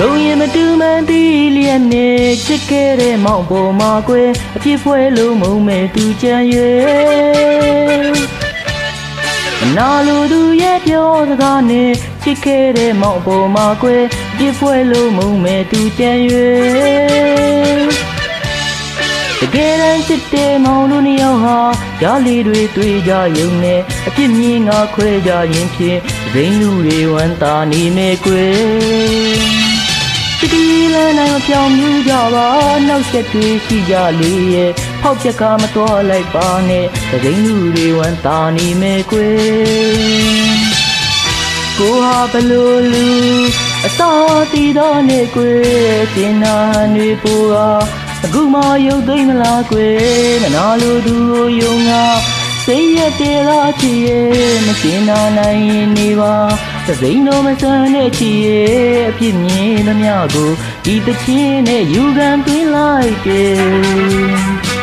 လုံးရင်မတူမှန်သေးလျက်နဲ့ချစ်ခဲ့တဲ့မောင်ပေါ်မှာကွယ်အဖြစ်ပွဲလုံးမုံမဲ့သူကြံရွယ်နာလိုသူရဲ့ပြောစကားနဲ့ချစ်ခဲ့တဲ့မောင်ပေါ်မှာကွယ်အဖြစ်ပွဲလုံးမုံမဲ့သူကြံရွယ်တကယ်တမ်းချစ်တဲ့မောင်တို့နှစ်ယောက်ဟာကြားလီတွေတွေ့ကြရုံနဲ့အဖြစ်မြင်ငါခွဲကြရင်ဖြင့်ဒိန်းလူတွေဝမ်းသာနေမဲ့ကွယ်ဒီလမ်းနိုင်မပြောင်းမြူးကြပါနောက်ဆက်တွေရှိကြလေရဲ့ဖောက်ချက်ကမတော်လိုက်ပါနဲ့ဒိန်းလူတွေဝမ်းသာနေမဲ့ကွယ်ကိုဟာဘလို့လူအသာတီတော်နဲ့ကွယ်တင်နာတွေပူဟာအခုမှရုပ်သိမ်းမလားကွယ်မနာလိုသူကိုယုံငါစိတ်ရတဲ့လားချီရဲ့မရှင်းနာနိုင်ရင်နေပါသစိမ်းတော်မဆန်းတဲ့ချီရဲ့အဖြစ်မြင်သမျှကိုဒီတချင်းနဲ့ယူခံသွင်းလိုက်တယ်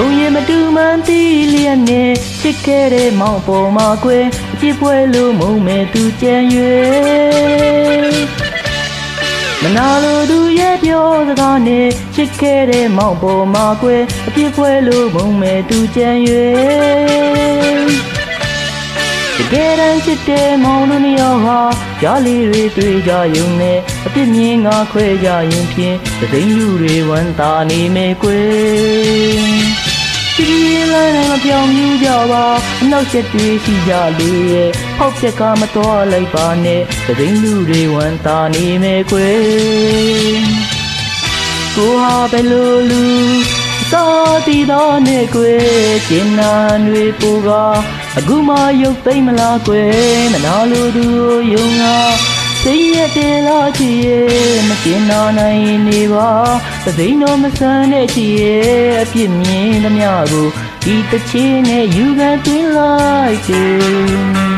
လုံးရင်မတူမှန်သေးလျက်နဲ့ချစ်ခဲ့တဲ့မောင်ပေါ်မှာကွယ်အဖြစ်ပွဲလုံးမုံမဲ့သူကြံရွယ်မနာလိုသူရဲ့ပြောစကားနဲ့ချစ်ခဲ့တဲ့မောင်ပေါ်မှာကွယ်အဖြစ်ပွဲလုံးမုံမဲ့သူကြံရွယ်တကယ်တမ်းချစ်တဲ့မောင်တို့နှစ်ယောက်ဟာကြားလီတွေတွေ့ကြရုံနဲ့အဖြစ်မြင်ငါခွဲကြရင်ဖြင့်သတိလူတွေဝမ်းသာနေမဲ့ကွယ်ဒီလမ်းနိုင်မပြောင်းမြူးကြပါအနောက်ချက်တွေရှိကြလေရဲ့ဖောက်ချက်ကမတော်လိုက်ပါနဲ့သတိလူတွေဝမ်းသာနေမဲ့ကွယ်ကိုဟာဘယ်လိုလူသာတီတော်နဲ့ကွယ်ကျင်နာတွေပူကအခုမှရုပ်သိမ်းမလားကွယ်မနာလိုသူယုံငါစိတ်ရတဲ့လားချီရဲ့မကျင်နာနိုင်နေပါသတိတော်မဆန်းတဲ့ချီရဲ့အဖြစ်မြင်သမျှကိုဒီတစ်ချင်းနဲ့ယူခံသွင်းလိုက်တယ်